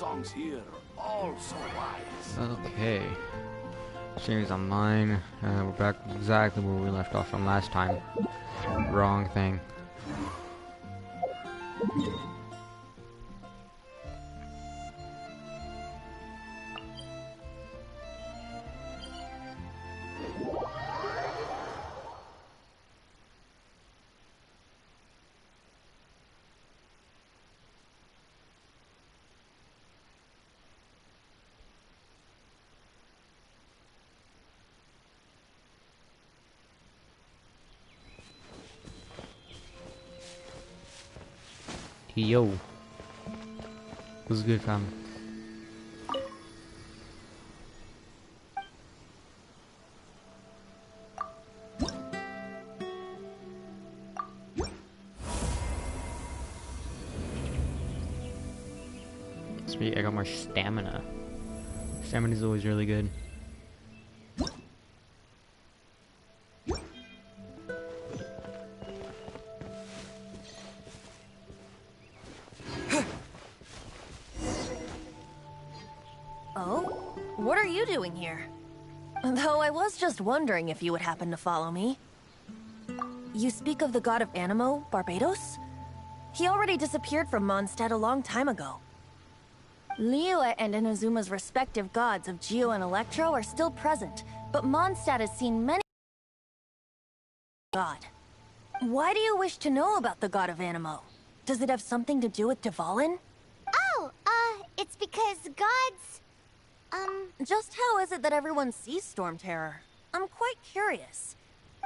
songs here are all so wise. Okay. Series online. We're back exactly where we left off from last time. Wrong thing. Yo, what's good, fam? Sweet, I got more stamina. Stamina is always really good. What are you doing here? Though I was just wondering if you would happen to follow me. You speak of the god of Animo, Barbados? He already disappeared from Mondstadt a long time ago. Liyue and Inazuma's respective gods of Geo and Electro are still present, but Mondstadt has seen many god. Why do you wish to know about the god of Animo? Does it have something to do with Dvalin? Oh, it's because gods... Just how is it that everyone sees Storm Terror? I'm quite curious.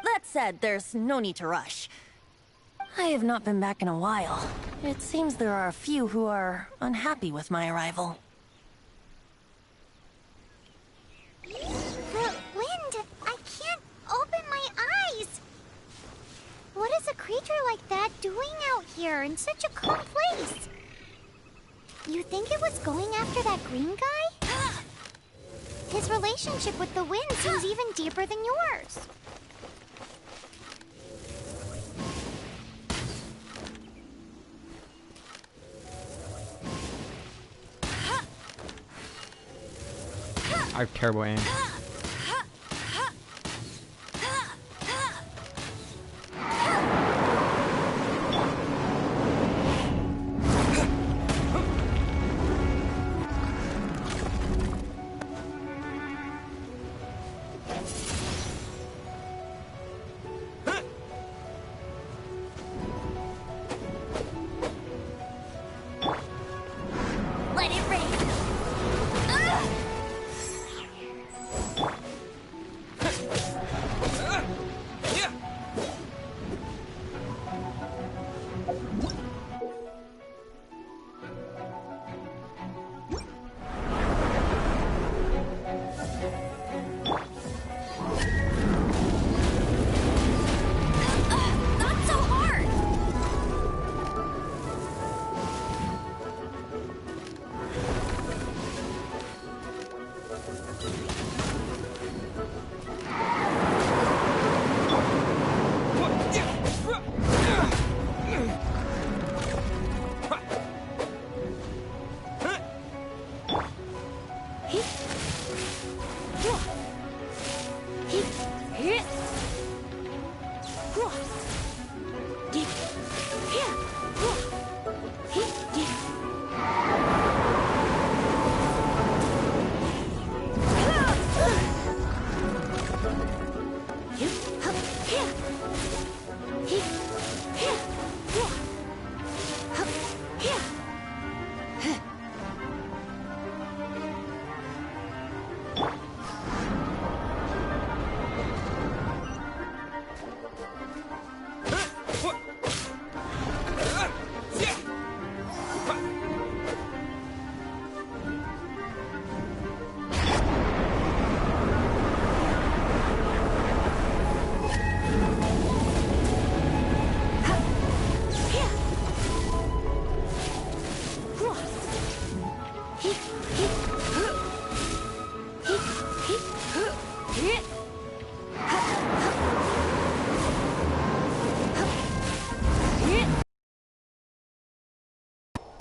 That said, there's no need to rush. I have not been back in a while. It seems there are a few who are unhappy with my arrival. The wind! I can't open my eyes! What is a creature like that doing out here in such a cold place? You think it was going after that green guy? His relationship with the wind seems even deeper than yours. I have terrible aim. Let it rain! Not so hard!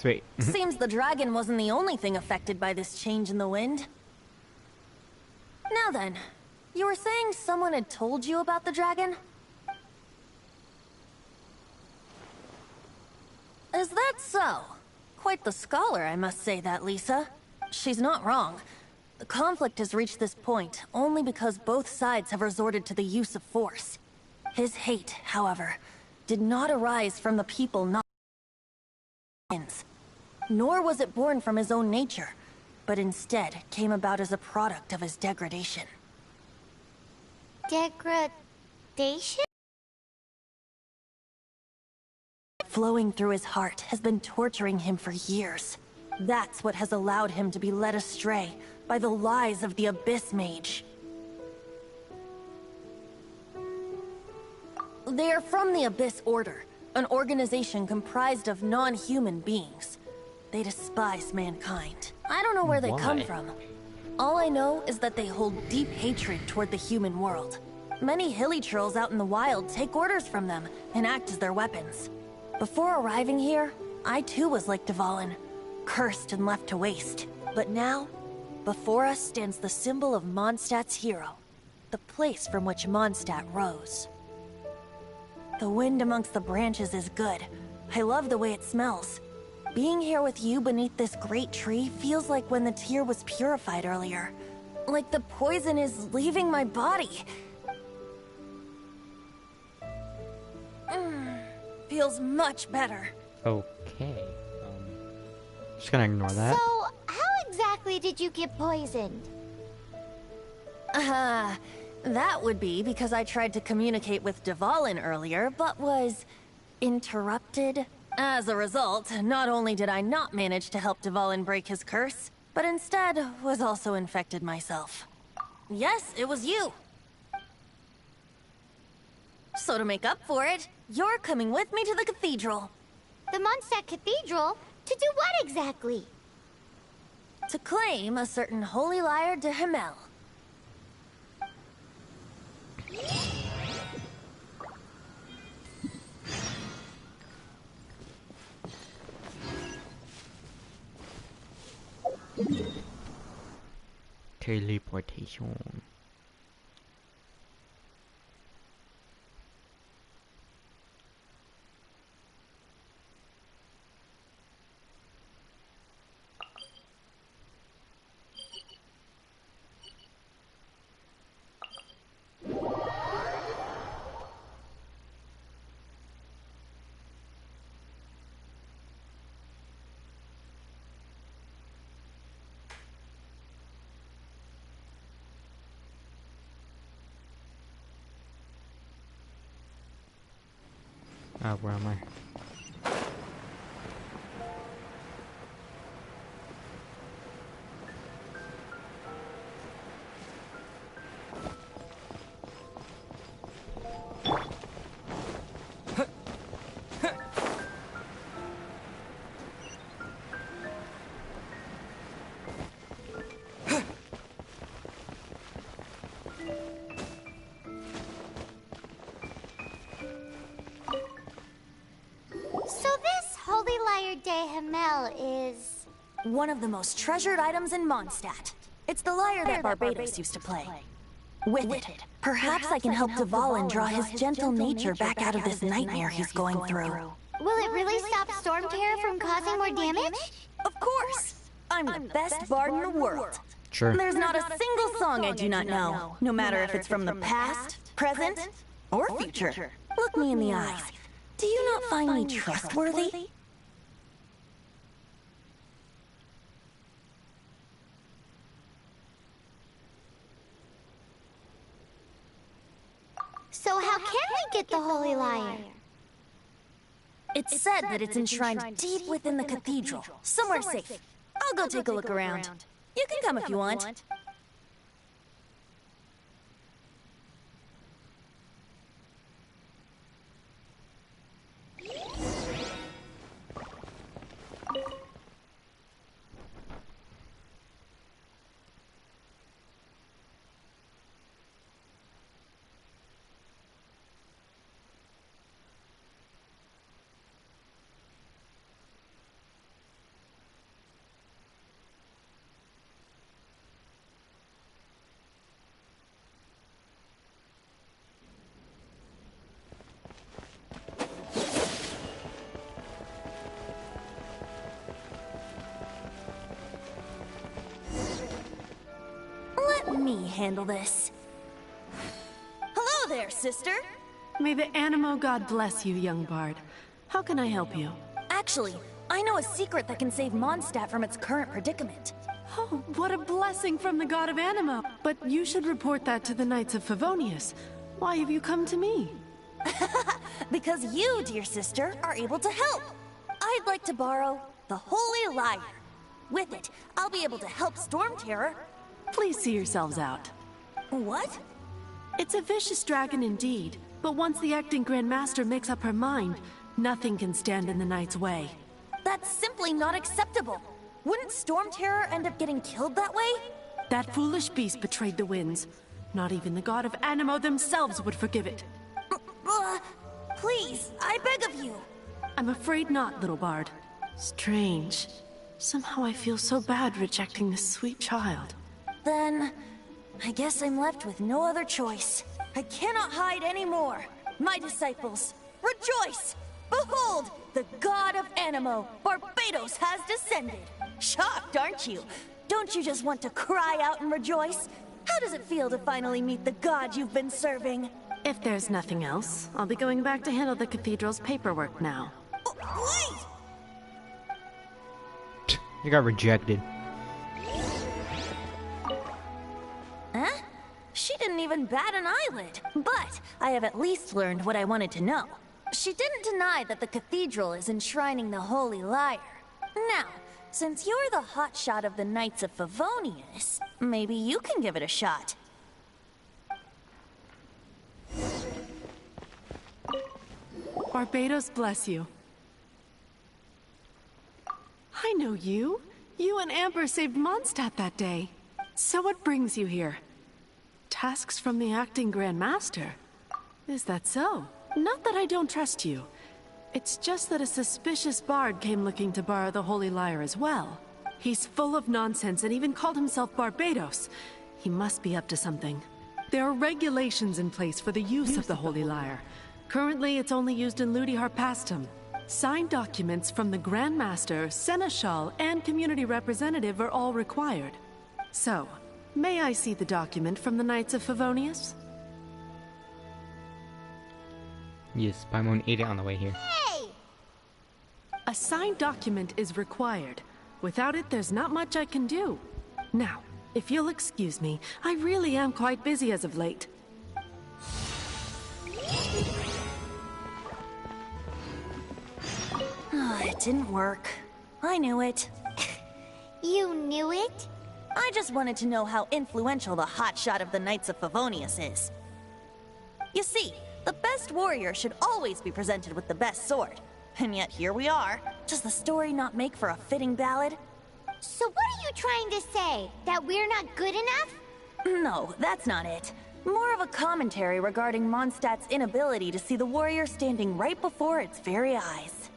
Sweet. Seems the dragon wasn't the only thing affected by this change in the wind. Now then, you were saying someone had told you about the dragon? Is that so? Quite the scholar, I must say that, Lisa. She's not wrong. The conflict has reached this point only because both sides have resorted to the use of force. His hate, however, did not arise from the people, nor was it born from his own nature, but instead came about as a product of his degradation. Degradation? Flowing through his heart has been torturing him for years. That's what has allowed him to be led astray by the lies of the Abyss Mage. They are from the Abyss Order, an organization comprised of non-human beings. They despise mankind. I don't know where they come from. All I know is that they hold deep hatred toward the human world. Many hilly trolls out in the wild take orders from them and act as their weapons. Before arriving here, I too was like Dvalin, cursed and left to waste. But now, before us stands the symbol of Mondstadt's hero, the place from which Mondstadt rose. The wind amongst the branches is good. I love the way it smells. Being here with you beneath this great tree feels like when the tear was purified earlier. Like the poison is leaving my body. Feels much better. Okay. Just gonna ignore that. So, how exactly did you get poisoned? That would be because I tried to communicate with Dvalin earlier, but was interrupted. As a result, not only did I not manage to help Dvalin break his curse, but instead was also infected myself. Yes, it was you. So to make up for it, you're coming with me to the cathedral. The Mondstadt Cathedral? To do what exactly? To claim a certain holy lyre de Himmel. Teleportation. Where am I? So this holy lyre de Himmel is... One of the most treasured items in Mondstadt. It's the lyre that Barbados used to play. With it, perhaps I can help Dvalin draw his gentle nature back out of this nightmare he's going through. Will it really stop Storm Terror from causing more damage? Of course! I'm the best bard in the world. Sure. There's not a single song I do not know, no matter if it's from the past, present, or future. Look me in the eyes. Do you not find me trustworthy? So how can we get the holy lyre? It's said that it's enshrined deep within the cathedral, somewhere safe. I'll go take a look around. You can come if you want. me handle this. Hello there, sister! May the Animo God bless you, young bard. How can I help you? Actually, I know a secret that can save Mondstadt from its current predicament. Oh, what a blessing from the God of Animo! But you should report that to the Knights of Favonius. Why have you come to me? Because you, dear sister, are able to help. I'd like to borrow the Holy Lyre. With it, I'll be able to help Storm Terror. Please see yourselves out. What? It's a vicious dragon indeed, but once the acting Grand Master makes up her mind, nothing can stand in the Knight's way. That's simply not acceptable. Wouldn't Storm Terror end up getting killed that way? That foolish beast betrayed the winds. Not even the God of Animo themselves would forgive it. Please, I beg of you. I'm afraid not, little bard. Strange. Somehow I feel so bad rejecting this sweet child. Then, I guess I'm left with no other choice. I cannot hide anymore. My disciples, rejoice! Behold, the God of Animo, Barbados, has descended. Shocked, aren't you? Don't you just want to cry out and rejoice? How does it feel to finally meet the God you've been serving? If there's nothing else, I'll be going back to handle the cathedral's paperwork now. Wait! You got rejected. Huh? She didn't even bat an eyelid. But I have at least learned what I wanted to know. She didn't deny that the cathedral is enshrining the Holy Lyre. Now, since you're the hotshot of the Knights of Favonius, maybe you can give it a shot. Barbados bless you. I know you. You and Amber saved Mondstadt that day. So what brings you here? Tasks from the acting Grand Master? Is that so? Not that I don't trust you. It's just that a suspicious bard came looking to borrow the Holy Lyre as well. He's full of nonsense and even called himself Barbados. He must be up to something. There are regulations in place for the use of the Holy Lyre. Currently, it's only used in Ludi Harpastum. Signed documents from the Grand Master, Seneschal, and community representative are all required. So, may I see the document from the Knights of Favonius? Yes, Paimon ate it on the way here. Hey! A signed document is required. Without it, there's not much I can do. Now, if you'll excuse me, I really am quite busy as of late. It didn't work. I knew it. You knew it? I just wanted to know how influential the hotshot of the Knights of Favonius is. You see, the best warrior should always be presented with the best sword. And yet here we are. Does the story not make for a fitting ballad? So what are you trying to say? That we're not good enough? No, that's not it. More of a commentary regarding Mondstadt's inability to see the warrior standing right before its very eyes.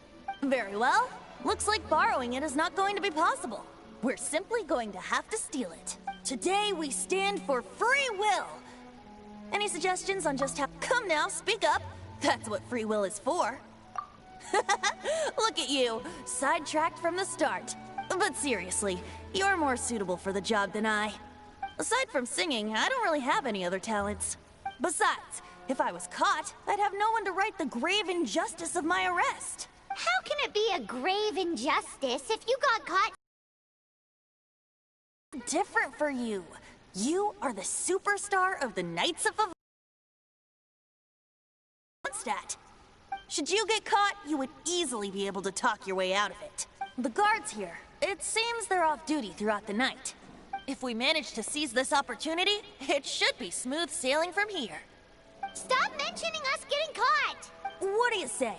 Very well. Looks like borrowing it is not going to be possible. We're simply going to have to steal it. Today we stand for free will. Any suggestions on just how... Come now, speak up. That's what free will is for. Look at you, sidetracked from the start. But seriously, you're more suitable for the job than I. Aside from singing, I don't really have any other talents. Besides, if I was caught, I'd have no one to right the grave injustice of my arrest. How can it be a grave injustice if you got caught? Different for you. You are the superstar of the Knights of Mondstadt. Should you get caught, you would easily be able to talk your way out of it. The guards here, it seems they're off duty throughout the night. If we manage to seize this opportunity, it should be smooth sailing from here. Stop mentioning us getting caught! What do you say?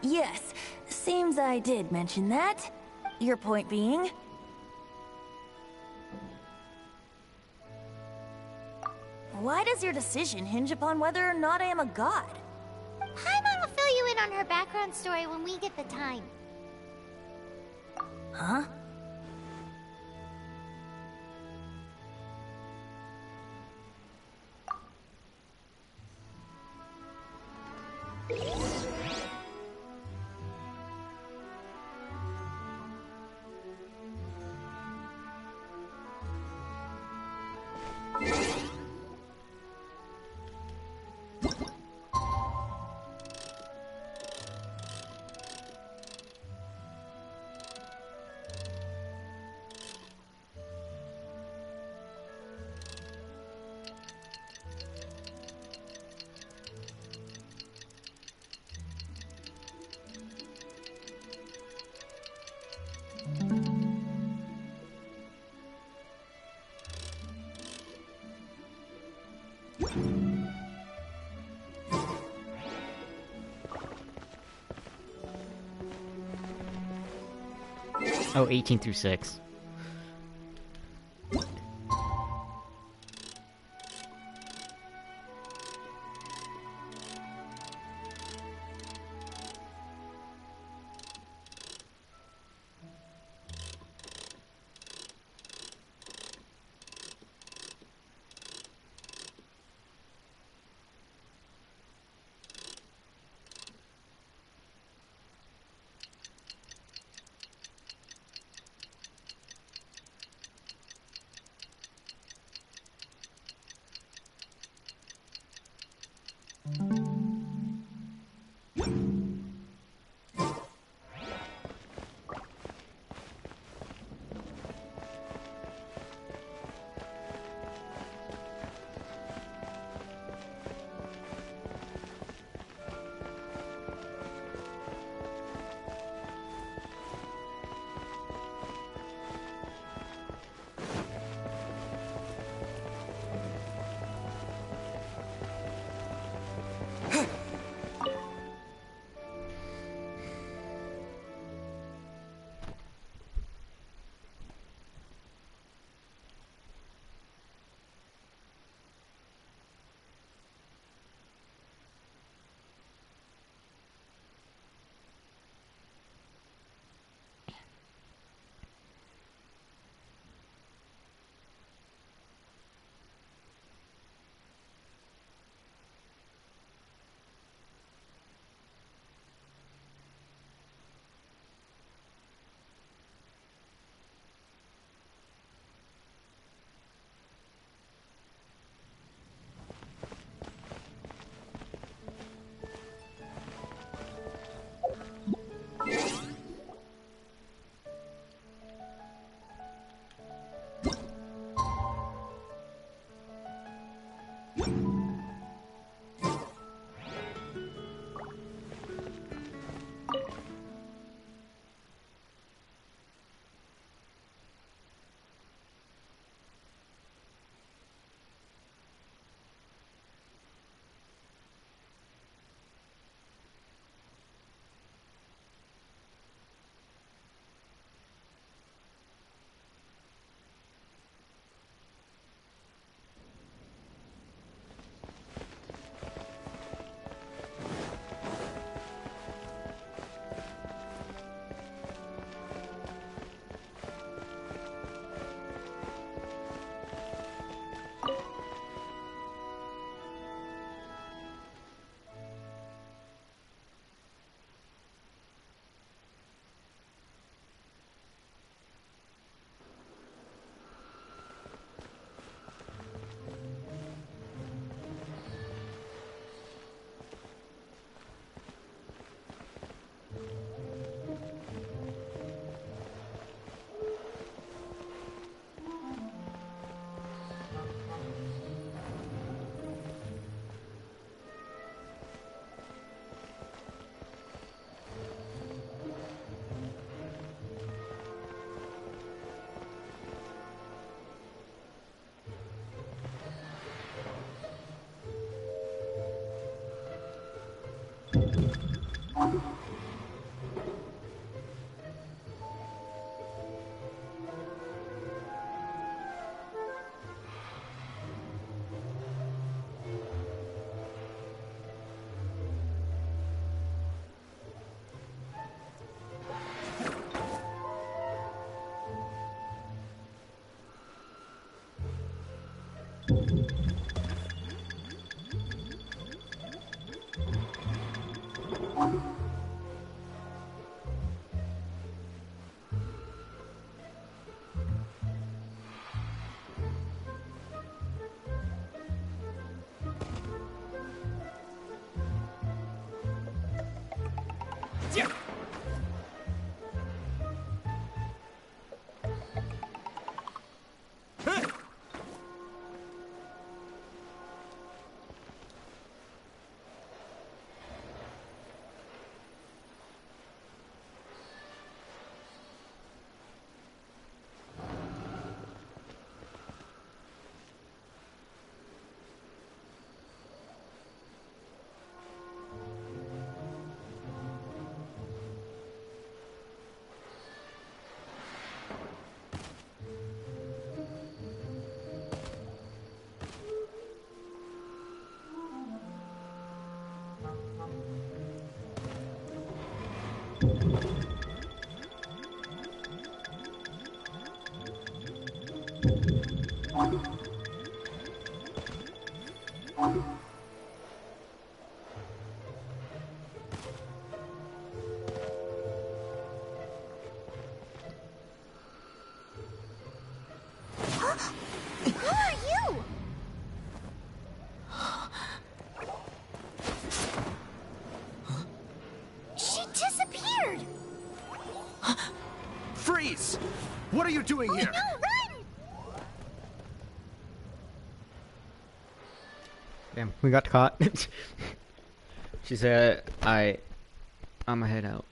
Yes. Seems I did mention that. Your point being? Why does your decision hinge upon whether or not I am a god? Paimon will fill you in on her background story when we get the time. Huh? Oh, 18 through 6. Who are you? She disappeared. Freeze! What are you doing here? No, run! Damn, we got caught. She said, I'ma head out.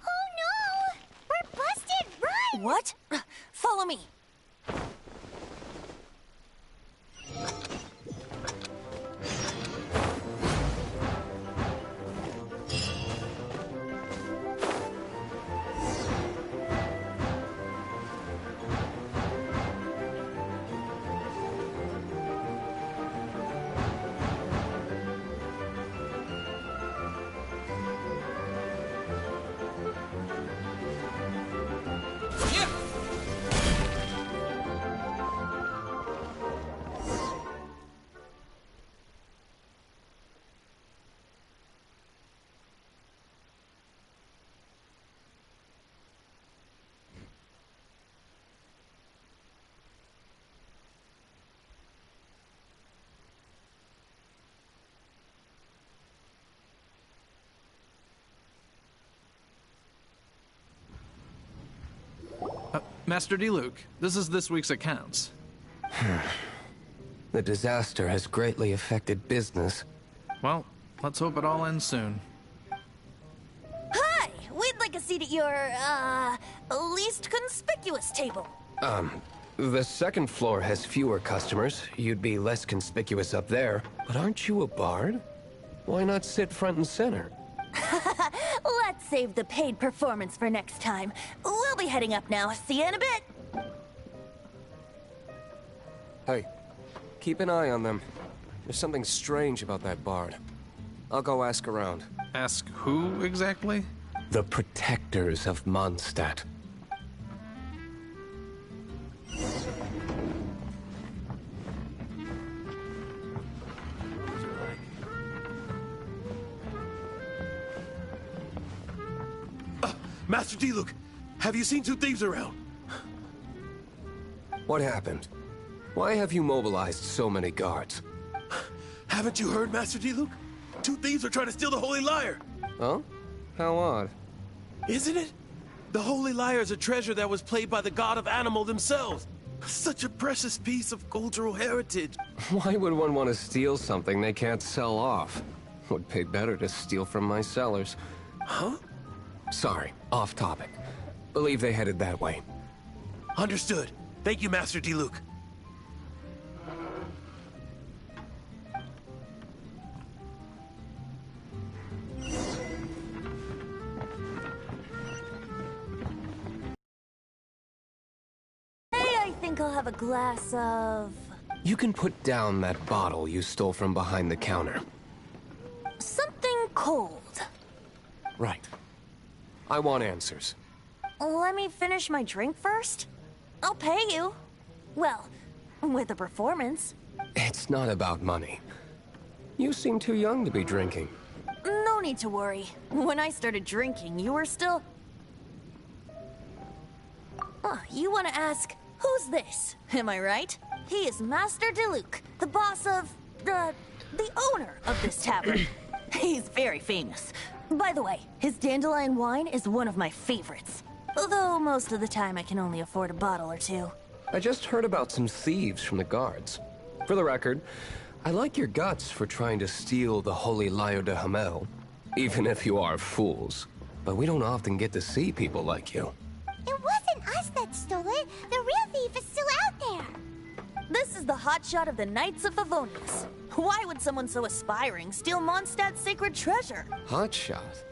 Oh no! We're busted! Run! What? Follow me. Master Diluc, this is this week's accounts. The disaster has greatly affected business. Well, let's hope it all ends soon. Hi! We'd like a seat at your, least conspicuous table. The second floor has fewer customers. You'd be less conspicuous up there. But aren't you a bard? Why not sit front and center? Let's save the paid performance for next time. We'll be heading up now. See you in a bit. Hey, keep an eye on them. There's something strange about that bard. I'll go ask around. Ask who exactly? The protectors of Mondstadt. Master Diluc, have you seen two thieves around? What happened? Why have you mobilized so many guards? Haven't you heard, Master Diluc? Two thieves are trying to steal the Holy Lyre. Huh? How odd. Isn't it? The Holy Lyre is a treasure that was played by the god of animal themselves. Such a precious piece of cultural heritage. Why would one want to steal something they can't sell off? Would pay better to steal from my sellers. Huh? Sorry, off topic. Believe they headed that way. Understood. Thank you, Master Diluc. Hey, I think I'll have a glass of... You can put down that bottle you stole from behind the counter. something cold. Right. I want answers. Let me finish my drink first. I'll pay you. Well, with a performance. It's not about money. You seem too young to be drinking. No need to worry. When I started drinking, you were still... you want to ask, who's this? Am I right? He is Master Diluc, the boss of... the owner of this tavern. He's very famous. By the way, his dandelion wine is one of my favorites. Although most of the time I can only afford a bottle or two. I just heard about some thieves from the guards. For the record, I like your guts for trying to steal the Holy Lyre de Hamel, even if you are fools. But we don't often get to see people like you. It wasn't us that stole it. The real thief is still out there. This is the hotshot of the Knights of Favonius. Why would someone so aspiring steal Mondstadt's sacred treasure? Hotshot?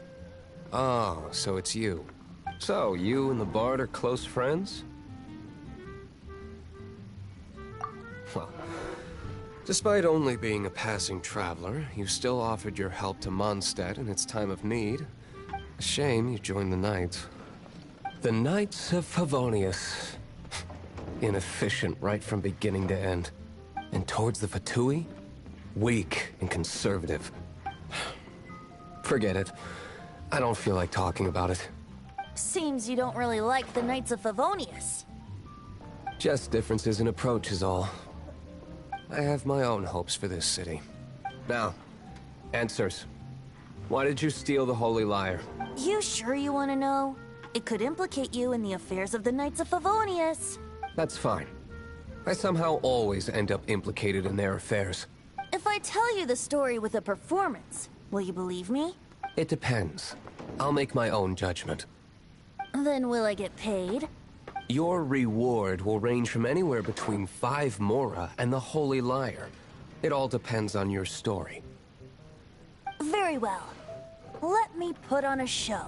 Oh, so it's you. So, you and the Bard are close friends? Well, despite only being a passing traveler, you still offered your help to Mondstadt in its time of need. A shame you joined the Knights. The Knights of Favonius. Inefficient right from beginning to end. And towards the Fatui? Weak and conservative. Forget it. I don't feel like talking about it. Seems you don't really like the Knights of Favonius. Just differences in approach is all. I have my own hopes for this city. Now, answers. Why did you steal the Holy Lyre? You sure you want to know? It could implicate you in the affairs of the Knights of Favonius. That's fine. I somehow always end up implicated in their affairs. If I tell you the story with a performance, will you believe me? It depends. I'll make my own judgment. Then will I get paid? Your reward will range from anywhere between 5 Mora and the Holy Lyre. It all depends on your story. Very well. Let me put on a show.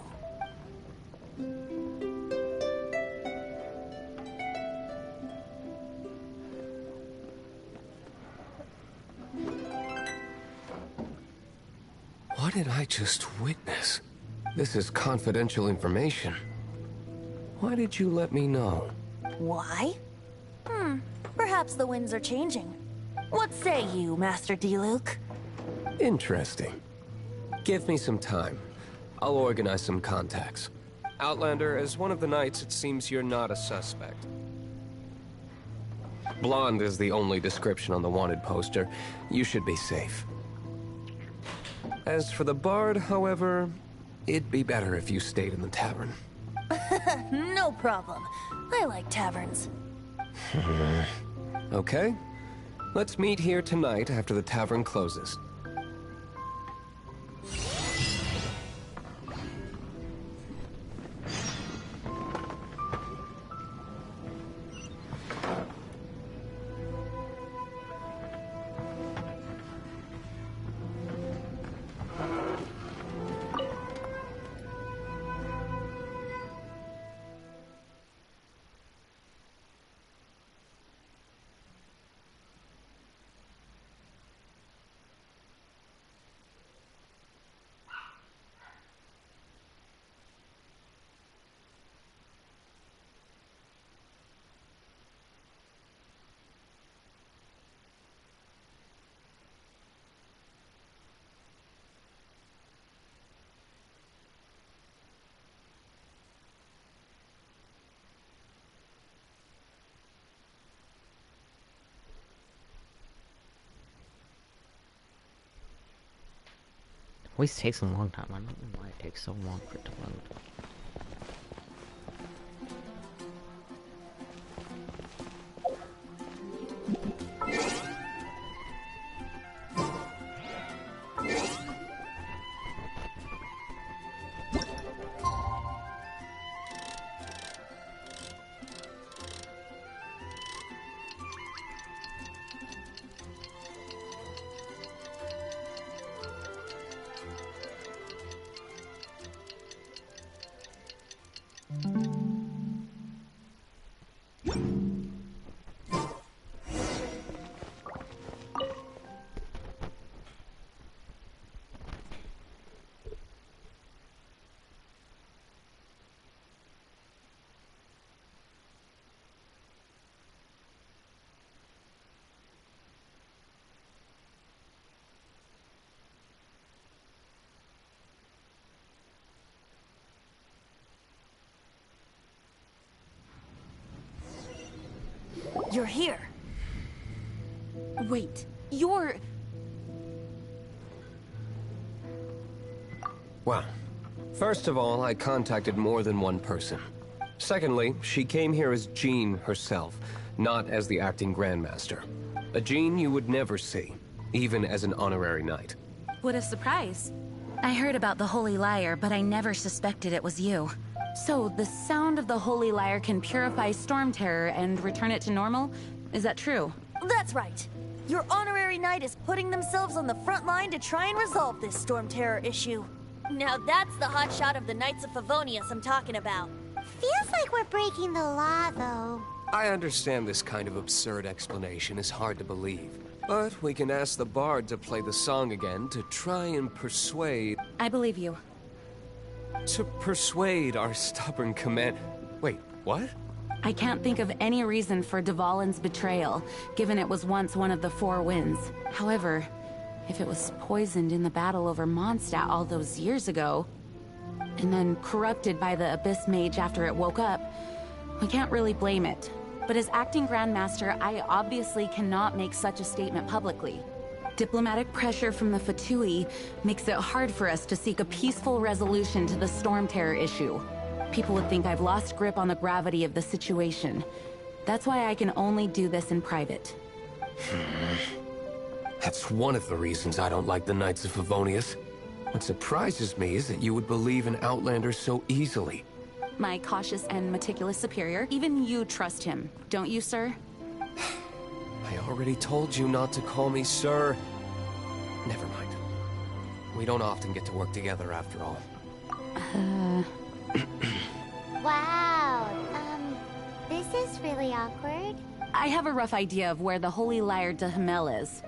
What did I just witness? This is confidential information. Why did you let me know? Why? Perhaps the winds are changing. What say you, Master Diluc? Interesting. Give me some time. I'll organize some contacts. Outlander, as one of the Knights, it seems you're not a suspect. Blonde is the only description on the wanted poster. You should be safe. As for the Bard, however, it'd be better if you stayed in the tavern. No problem. I like taverns. Okay. Let's meet here tonight after the tavern closes. Always takes a long time. I don't know why it takes so long for it to load. You're here. Wait, you're... Well, first of all, I contacted more than one person. Secondly, she came here as Jean herself, not as the acting Grandmaster. A Jean you would never see, even as an honorary knight. What a surprise. I heard about the Holy Lyre, but I never suspected it was you. So, the sound of the Holy Lyre can purify Storm Terror and return it to normal? Is that true? That's right. Your honorary knight is putting themselves on the front line to try and resolve this Storm Terror issue. Now that's the hotshot of the Knights of Favonius I'm talking about. Feels like we're breaking the law, though. I understand this kind of absurd explanation is hard to believe, but we can ask the bard to play the song again to try and persuade... I believe you. To persuade our stubborn command... Wait, what? I can't think of any reason for Dvalin's betrayal, given it was once one of the Four Winds. However, if it was poisoned in the battle over Mondstadt all those years ago, and then corrupted by the Abyss Mage after it woke up, we can't really blame it. But as acting Grandmaster, I obviously cannot make such a statement publicly. Diplomatic pressure from the Fatui makes it hard for us to seek a peaceful resolution to the Storm Terror issue. People would think I've lost grip on the gravity of the situation. That's why I can only do this in private. That's one of the reasons I don't like the Knights of Favonius. What surprises me is that you would believe in Outlanders so easily. My cautious and meticulous superior, even you trust him, don't you, sir? I already told you not to call me sir. Never mind. We don't often get to work together after all. Wow, this is really awkward. I have a rough idea of where the Holy Lyre de Himmel is.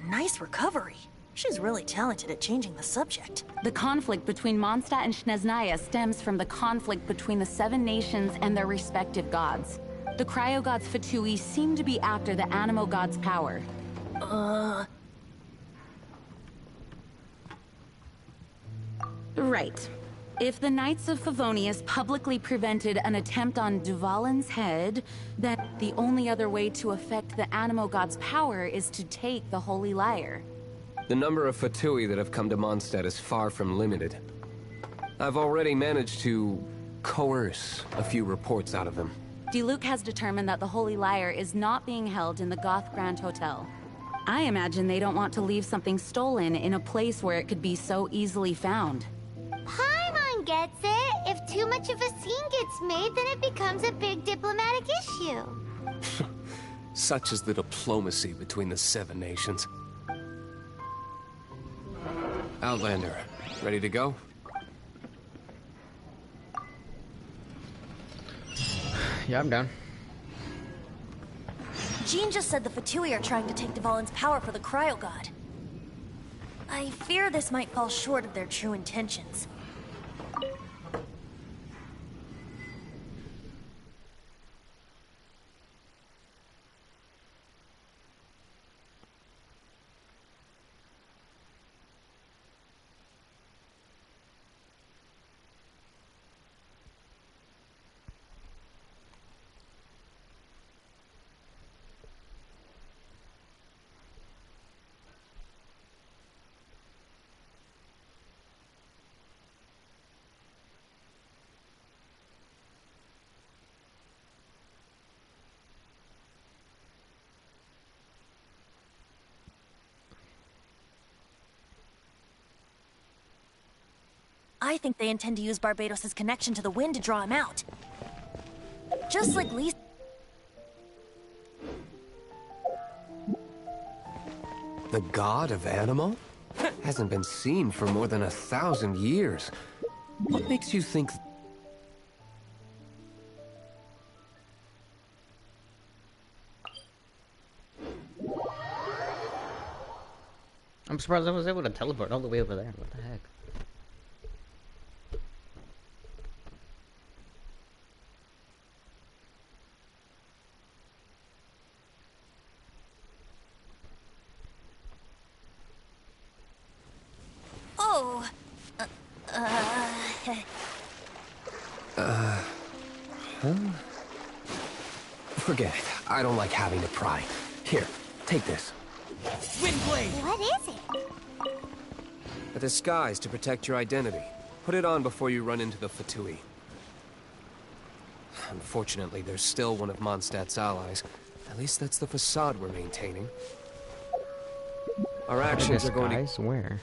Nice recovery. She's really talented at changing the subject. The conflict between Mondstadt and Snezhnaya stems from the conflict between the Seven Nations and their respective gods. The cryo-gods Fatui seem to be after the Animo god's power. Right. If the Knights of Favonius publicly prevented an attempt on Dvalin's head, then the only other way to affect the Animo god's power is to take the Holy Lyre. The number of Fatui that have come to Mondstadt is far from limited. I've already managed to coerce a few reports out of them. Diluc has determined that the Holy Lyre is not being held in the Goth Grand Hotel. I imagine they don't want to leave something stolen in a place where it could be so easily found. Paimon gets it. If too much of a scene gets made, then it becomes a big diplomatic issue. Such is the diplomacy between the Seven Nations. Outlander, ready to go? Yeah, I'm down. Jean just said the Fatui are trying to take Dvalin's power for the Cryo God. I fear this might fall short of their true intentions. I think they intend to use Barbados' connection to the wind to draw him out. Just like Lee... The god of Animo? Hasn't been seen for more than 1,000 years. What makes you think... I'm surprised I was able to teleport all the way over there. What the heck? Oh... Forget it. I don't like having to pry. Here, take this. Windblade! What is it? A disguise to protect your identity. Put it on before you run into the Fatui. Unfortunately, there's still one of Mondstadt's allies. At least that's the facade we're maintaining. Our actions are going to... Where?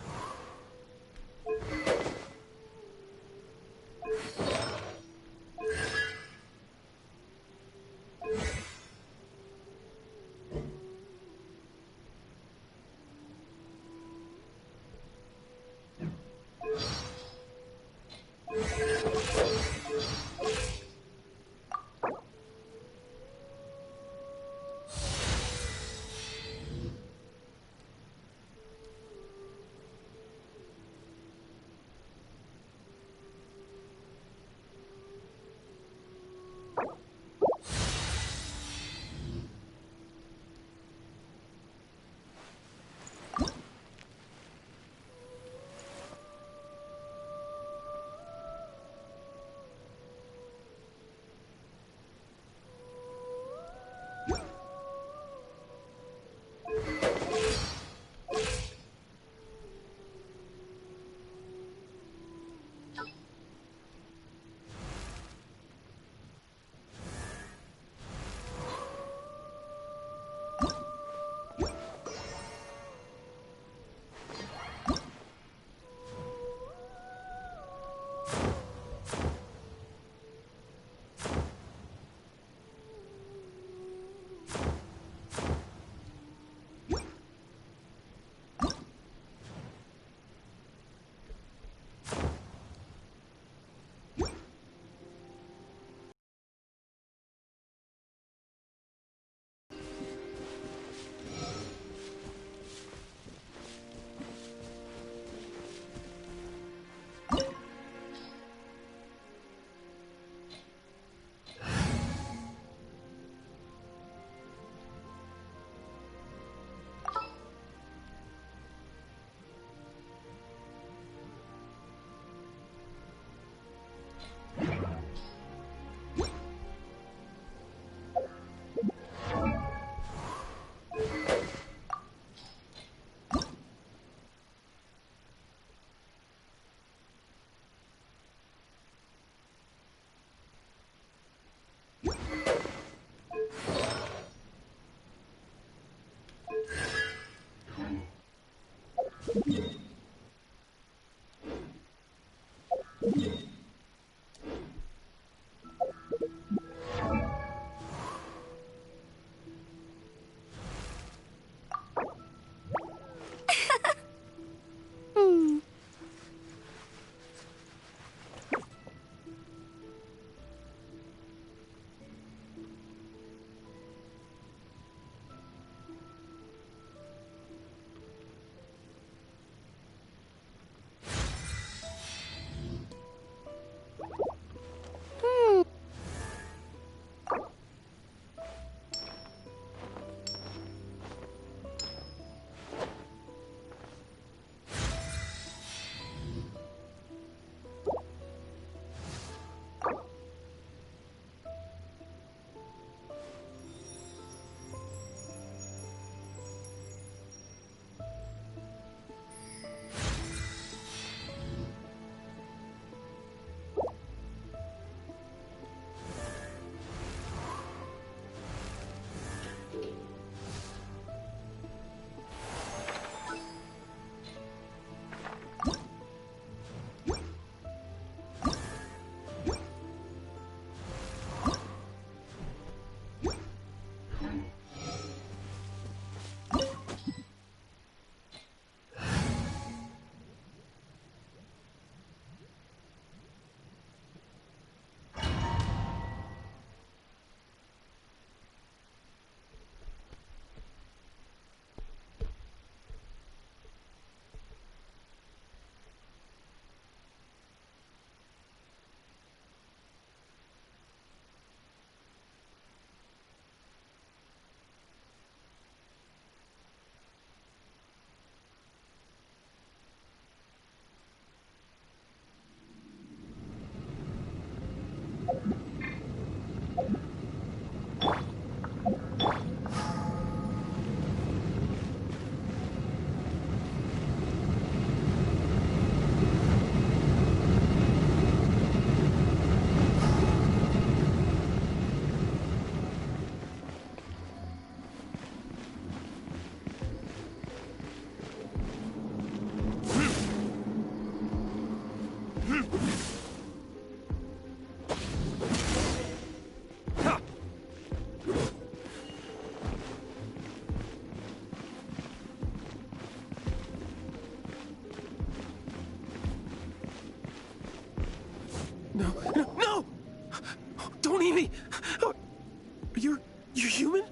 You're human?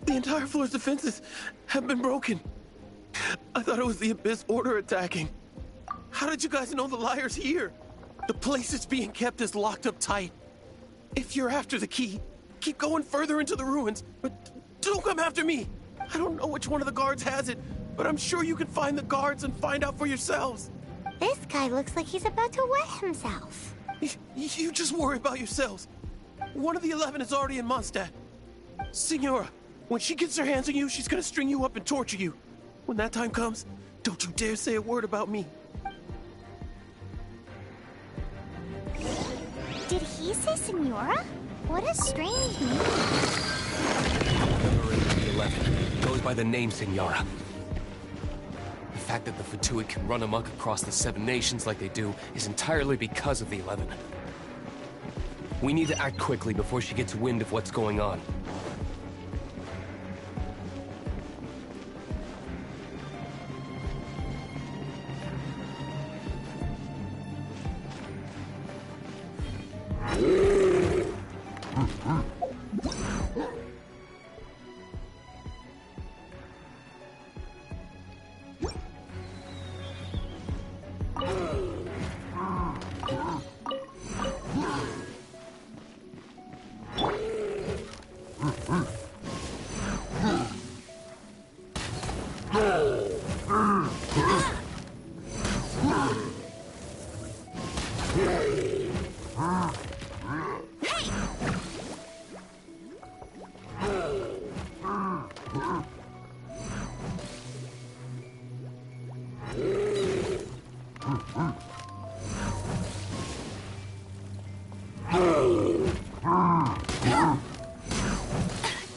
The entire floor's defenses have been broken. I thought it was the Abyss Order attacking. How did you guys know the Liar's here? The place it's being kept is locked up tight. If you're after the key, keep going further into the ruins, but don't come after me. I don't know which one of the guards has it, but I'm sure you can find the guards and find out for yourselves. This guy looks like he's about to wet himself. You just worry about yourselves. One of the 11 is already in Mondstadt. Signora, when she gets her hands on you, she's gonna string you up and torture you. When that time comes, don't you dare say a word about me. Did he say Senora? What a strange name. Member of the 11 goes by the name Senora. The fact that the Fatuit can run amok across the 7 nations like they do is entirely because of the 11. We need to act quickly before she gets wind of what's going on.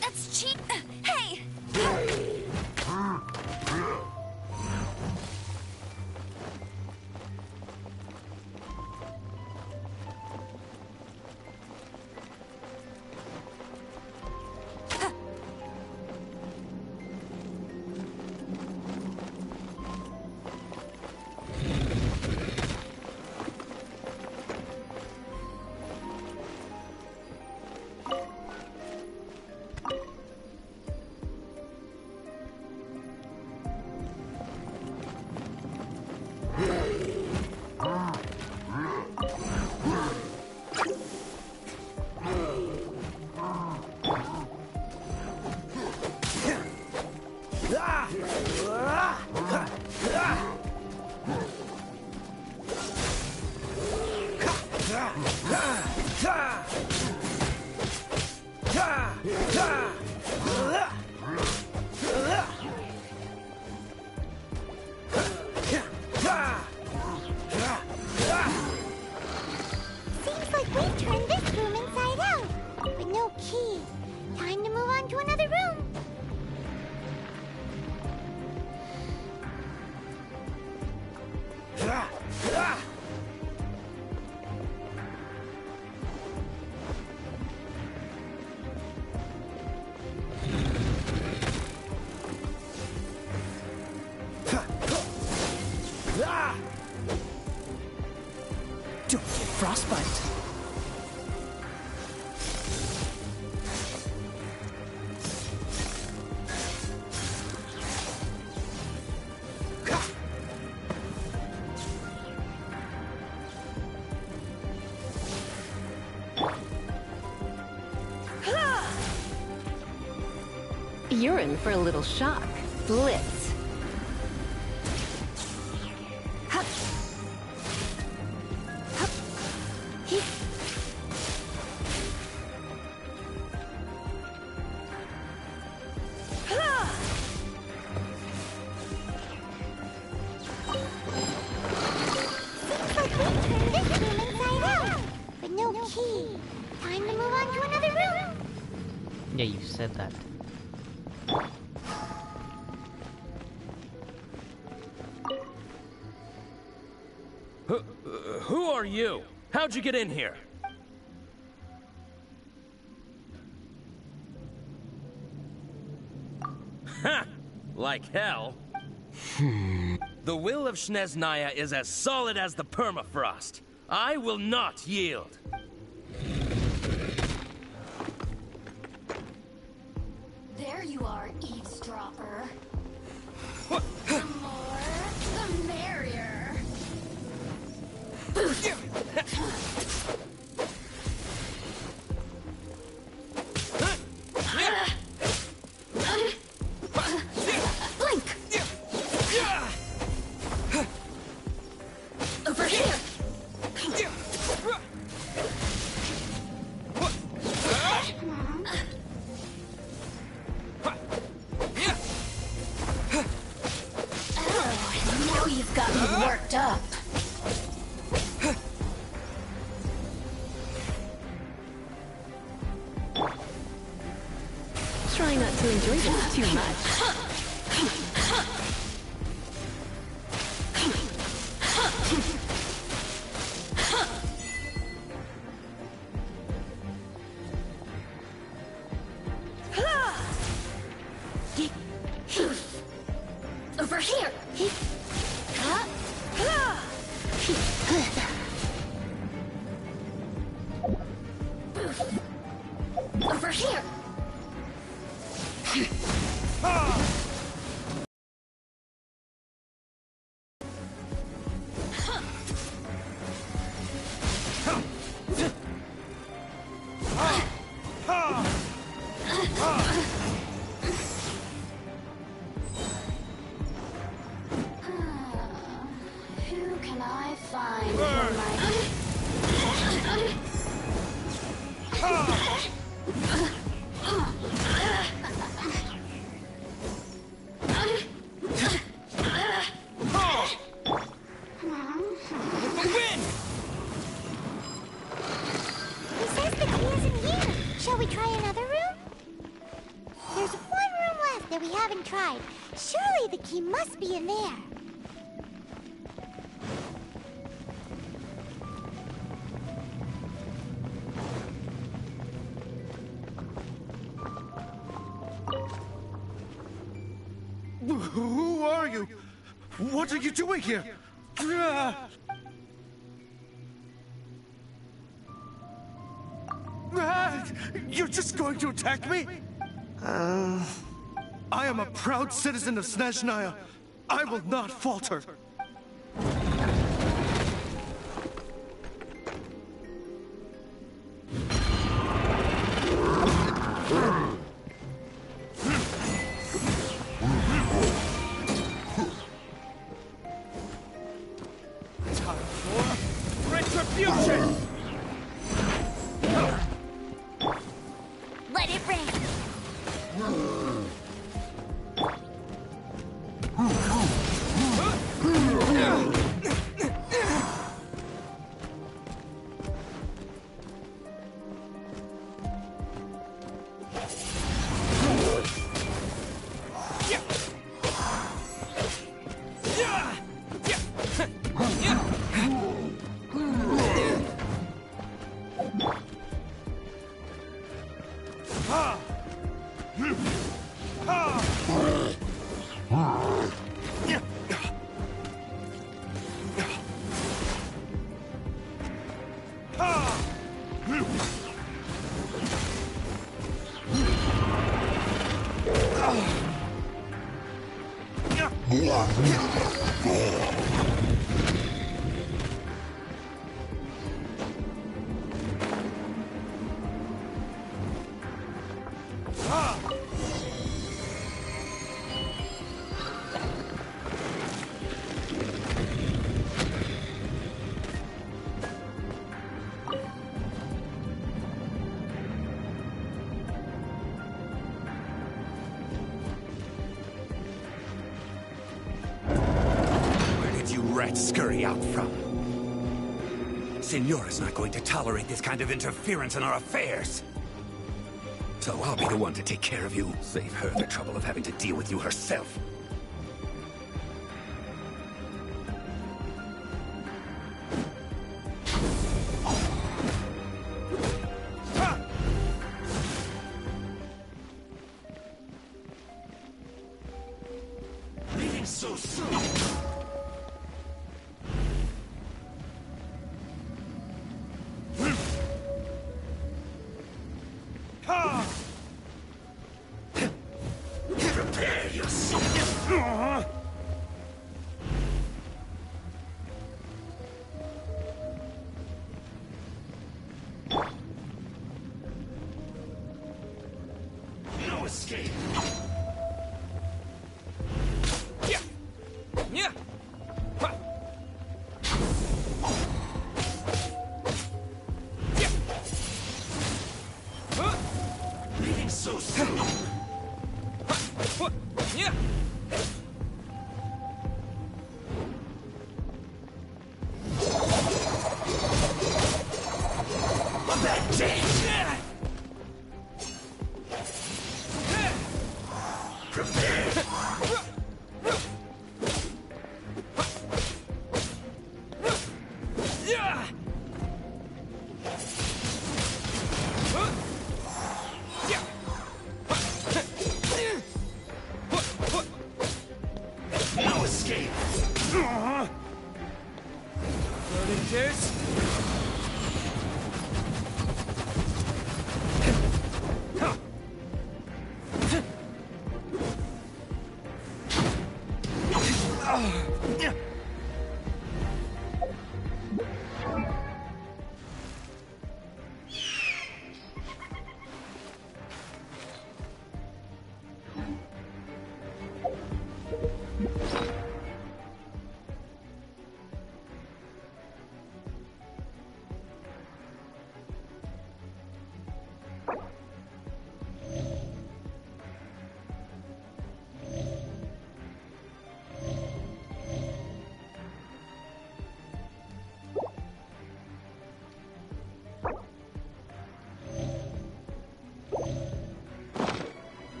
That's cheap. Hey! Seems like we turned this room inside out, but no key. Time to move on to another room. Don't get frostbite. You're in for a little shock. Blitz. Seems like we turned this room inside out, but no key. Time to move on to another room. Yeah, you said that. Who are you? How'd you get in here? Ha! Like hell. The will of Snezhnaya is as solid as the permafrost. I will not yield. There you are, eavesdropper. The more, the merrier. to enjoy this too much. Over here! Over here! Who can I find for He says the key isn't here. Shall we try another room? There's one room left that we haven't tried. Surely the key must be in there. Who are you? What are you doing here? You're just going to attack me? I am a proud citizen of Snezhnaya. I will not falter. Time for retribution! Let it rain. Rats scurry out from. Signora's not going to tolerate this kind of interference in our affairs. So I'll be the one to take care of you. Save her the trouble of having to deal with you herself. Leaving so soon. Prepare yourself. No escape. Yeah. Yeah. Ha. Yeah. Huh? Leaving so soon. Yeah. That's it. No escape! Loading juice.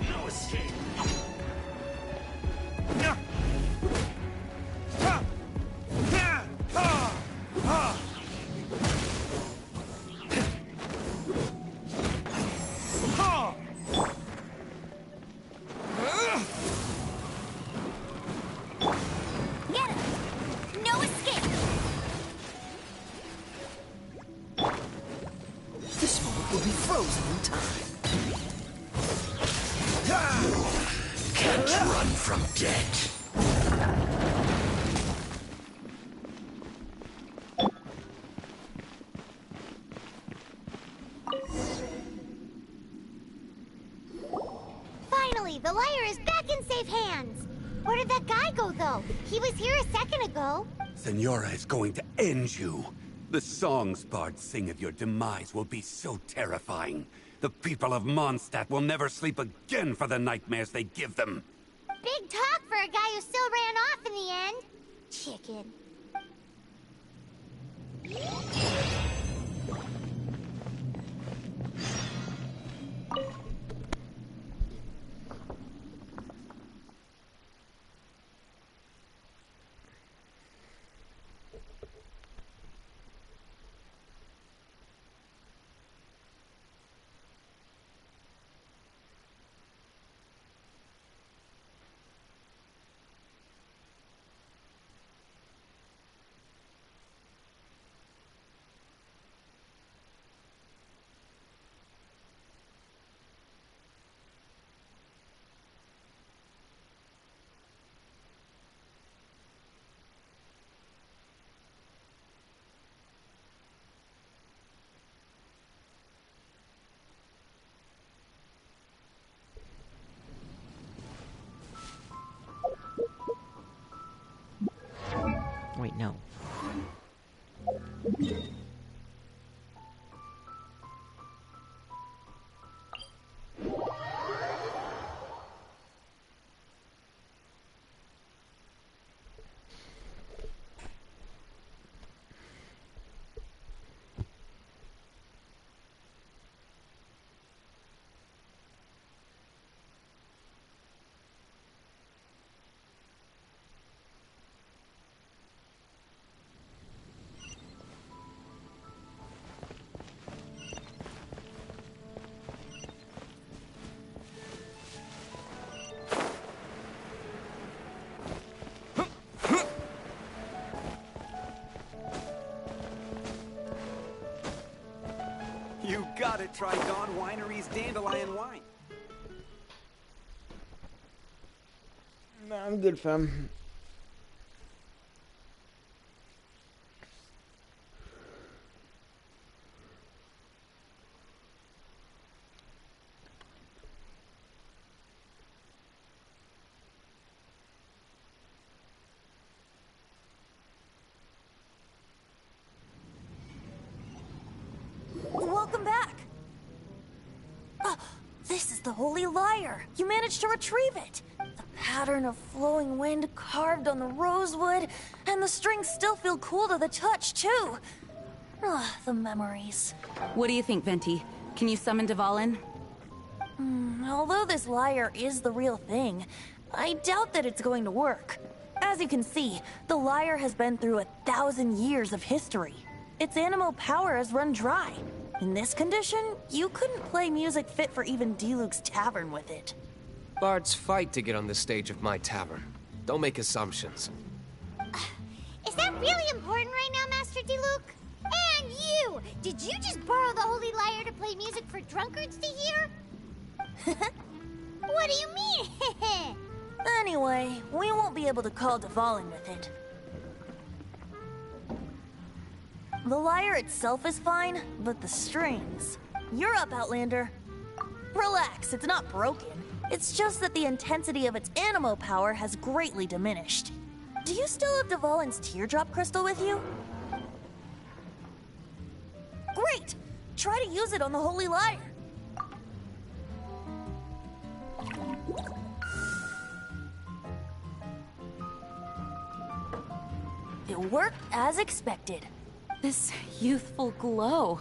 No escape! Get him! No escape! This moment will be frozen in time. Can't run from death. Finally, the liar is back in safe hands. Where did that guy go, though? He was here a second ago. Senora is going to end you. The songs bards sing of your demise will be so terrifying. The people of Mondstadt will never sleep again for the nightmares they give them. Big talk for a guy who still ran off in the end. Chicken. Wait, no. You gotta try Dawn Winery's Dandelion Wine. Nah, I'm good, fam. Welcome back. This is the Holy Lyre. You managed to retrieve it. The pattern of flowing wind carved on the rosewood, and the strings still feel cool to the touch, too. The memories. What do you think, Venti? Can you summon Dvalin? Although this lyre is the real thing, I doubt that it's going to work. As you can see, the lyre has been through 1,000 years of history. Its animo power has run dry. In this condition, you couldn't play music fit for even Diluc's tavern with it. Bards fight to get on the stage of my tavern. Don't make assumptions. Is that really important right now, Master Diluc? And you! Did you just borrow the Holy Lyre to play music for drunkards to hear? What do you mean? Anyway, we won't be able to call Dvalin with it. The lyre itself is fine, but the strings... You're up, Outlander. Relax, it's not broken. It's just that the intensity of its animo power has greatly diminished. Do you still have Dvalin's teardrop crystal with you? Great! Try to use it on the Holy Lyre. It worked as expected. This youthful glow.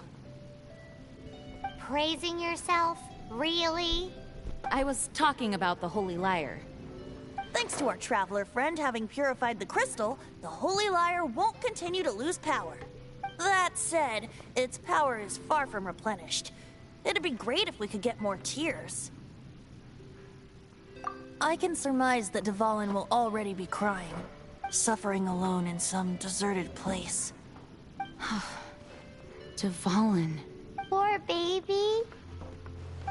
Praising yourself? Really? I was talking about the Holy Lyre. Thanks to our traveler friend having purified the crystal, the Holy Lyre won't continue to lose power. That said, its power is far from replenished. It'd be great if we could get more tears. I can surmise that Dvalin will already be crying, suffering alone in some deserted place. Dvalin. Poor baby.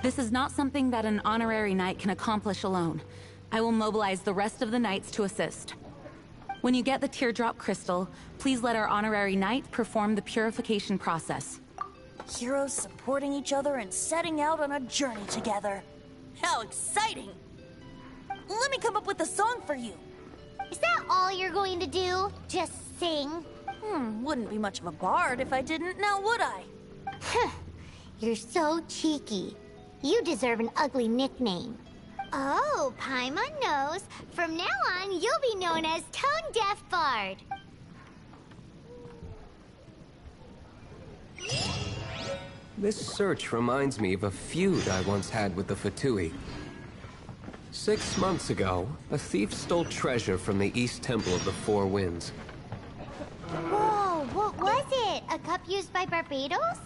This is not something that an honorary knight can accomplish alone. I will mobilize the rest of the knights to assist. When you get the teardrop crystal, please let our honorary knight perform the purification process. Heroes supporting each other and setting out on a journey together. How exciting! Let me come up with a song for you. Is that all you're going to do? Just sing? Wouldn't be much of a bard if I didn't, now would I? You're so cheeky. You deserve an ugly nickname. Oh, Paimon knows. From now on, you'll be known as Tone Deaf Bard. This search reminds me of a feud I once had with the Fatui. 6 months ago, a thief stole treasure from the East Temple of the Four Winds. Whoa, what was it? A cup used by Barbados?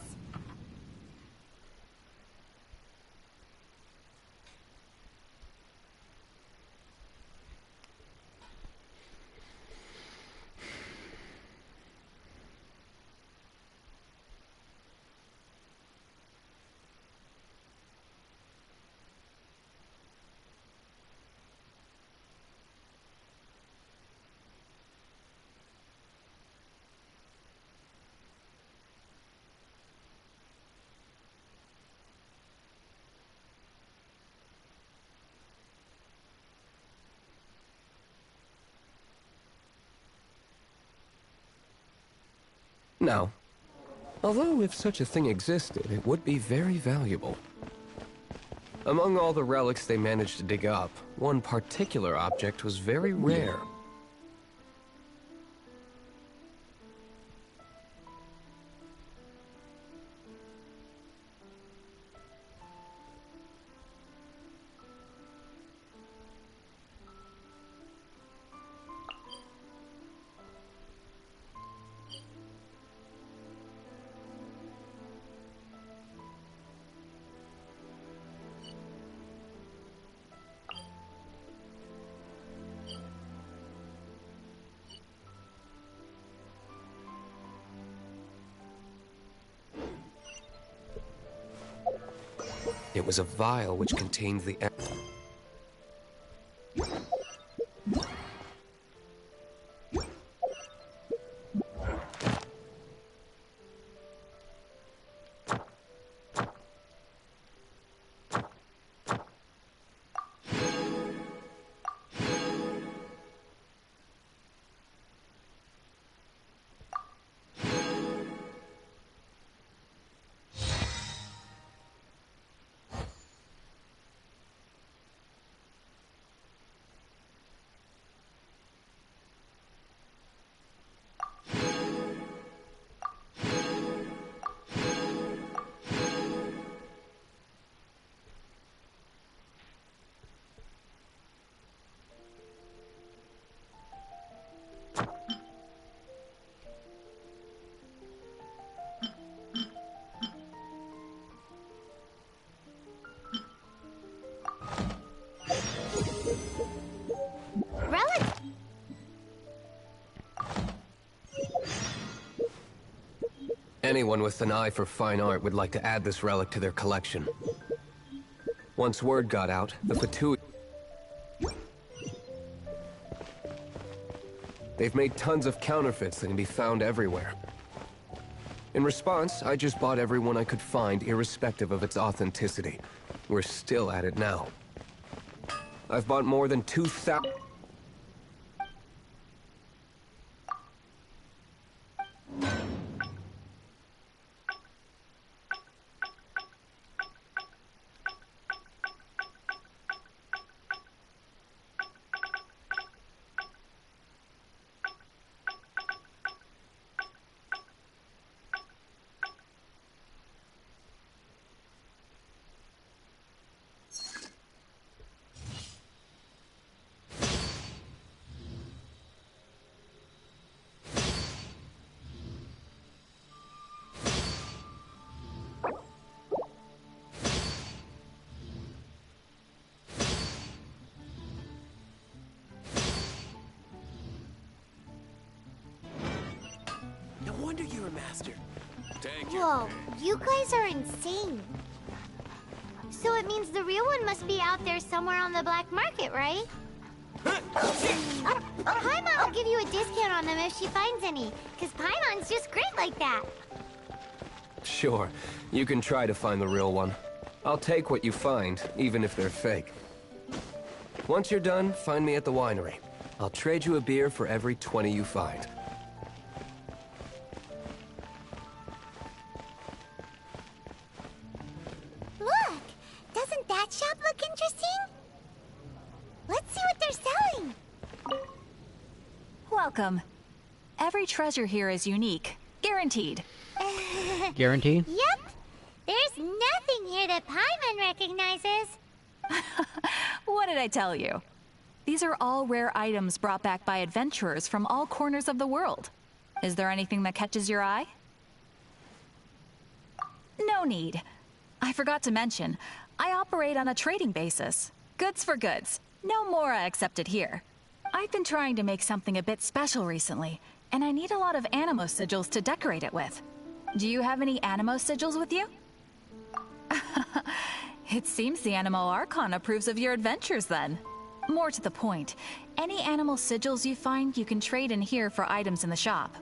Now, although if such a thing existed, it would be very valuable. Among all the relics they managed to dig up, one particular object was very rare. It was a vial which contained the... Anyone with an eye for fine art would like to add this relic to their collection. Once word got out, the Fatui... They've made tons of counterfeits that can be found everywhere. In response, I just bought every one I could find, irrespective of its authenticity. We're still at it now. I've bought more than 2,000... No wonder you're a master. Whoa, you guys are insane. So it means the real one must be out there somewhere on the black market, right? Paimon will give you a discount on them if she finds any, because Paimon's just great like that. Sure, you can try to find the real one. I'll take what you find, even if they're fake. Once you're done, find me at the winery. I'll trade you a beer for every 20 you find. Look! Doesn't that shop look interesting? Let's see what they're selling! Welcome. Every treasure here is unique. Guaranteed. Guaranteed? Yep. There's nothing here that Paimon recognizes. What did I tell you? These are all rare items brought back by adventurers from all corners of the world. Is there anything that catches your eye? No need. I forgot to mention, I operate on a trading basis. Goods for goods. No mora accepted here. I've been trying to make something a bit special recently, and I need a lot of animo sigils to decorate it with. Do you have any animo sigils with you? It seems the Animo Archon approves of your adventures then. More to the point, any animal sigils you find you can trade in here for items in the shop.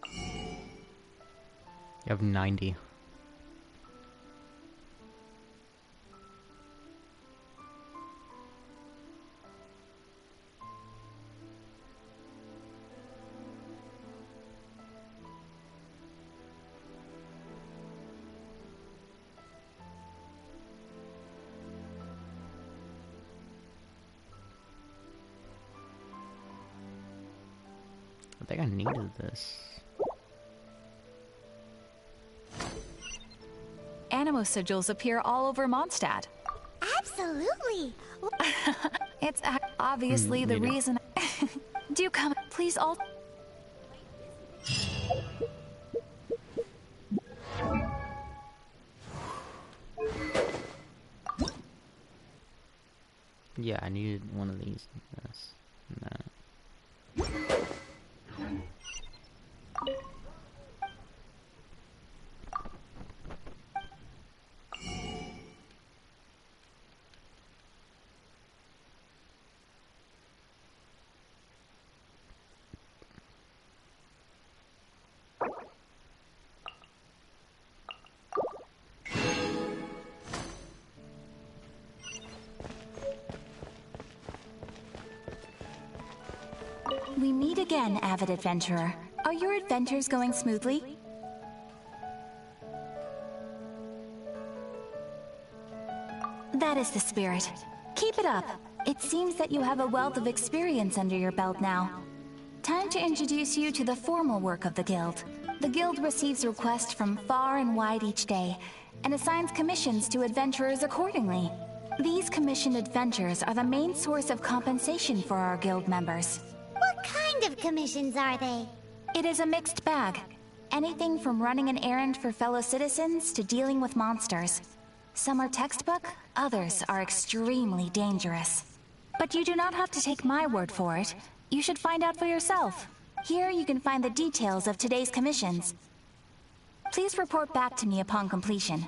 You have 90. I think I needed this. Animo sigils appear all over Mondstadt. Absolutely. It's obviously the need it. reason. Do come, please all. Yeah, I needed one of these. This. And that. We meet again, avid adventurer. Are your adventures going smoothly? That is the spirit. Keep it up. It seems that you have a wealth of experience under your belt now. Time to introduce you to the formal work of the Guild. The Guild receives requests from far and wide each day, and assigns commissions to adventurers accordingly. These commissioned adventures are the main source of compensation for our Guild members. What kind of commissions are they? It is a mixed bag. Anything from running an errand for fellow citizens to dealing with monsters. Some are textbook, others are extremely dangerous. But you do not have to take my word for it. You should find out for yourself. Here you can find the details of today's commissions. Please report back to me upon completion.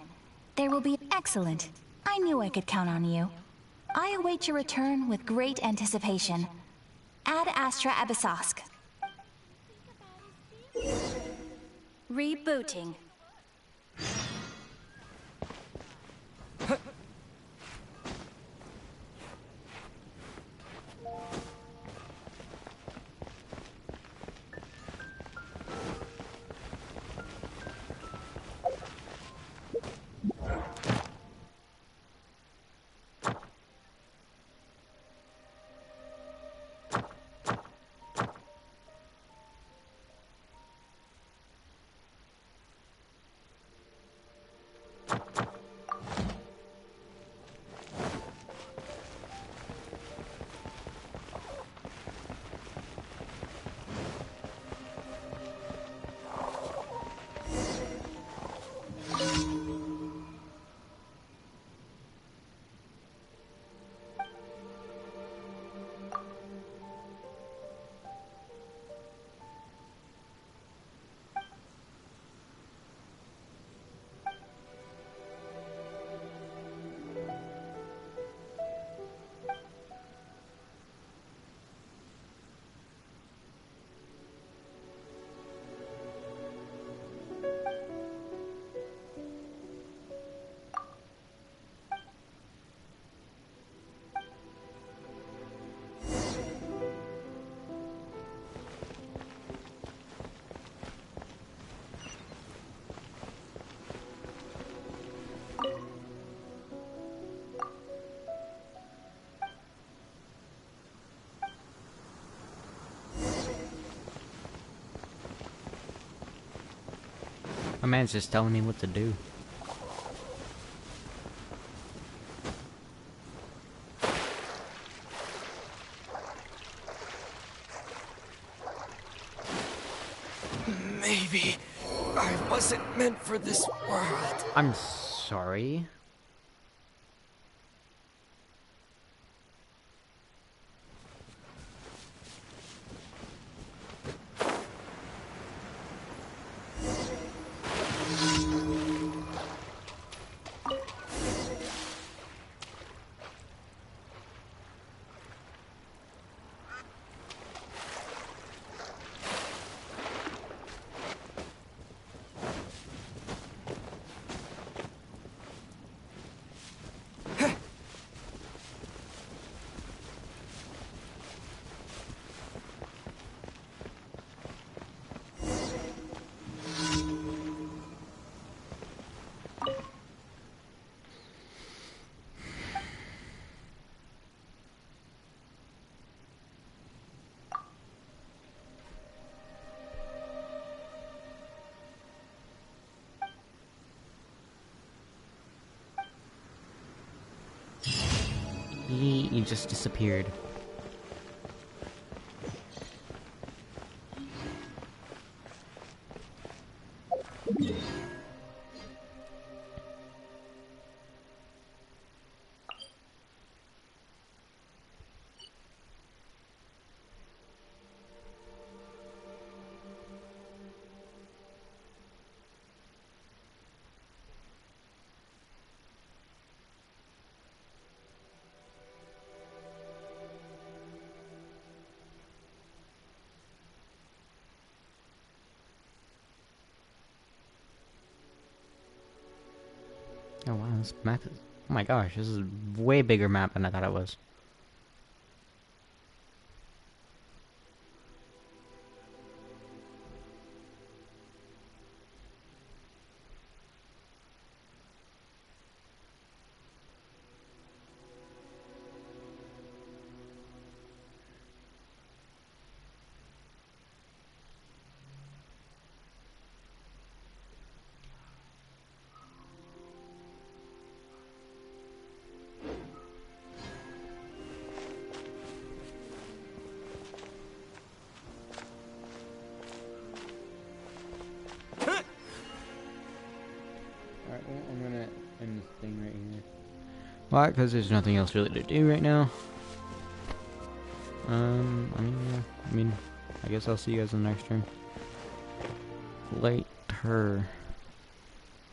There will be excellent. I knew I could count on you. I await your return with great anticipation. Ad Astra Abyssosk. Rebooting. My man's just telling me what to do. Maybe I wasn't meant for this world. I'm sorry. He just disappeared. Oh wow, this map is... Oh my gosh, this is a way bigger map than I thought it was. I'm gonna end this thing right here. Why? Because there's nothing else really to do right now. I mean, I guess I'll see you guys in the next stream. Later.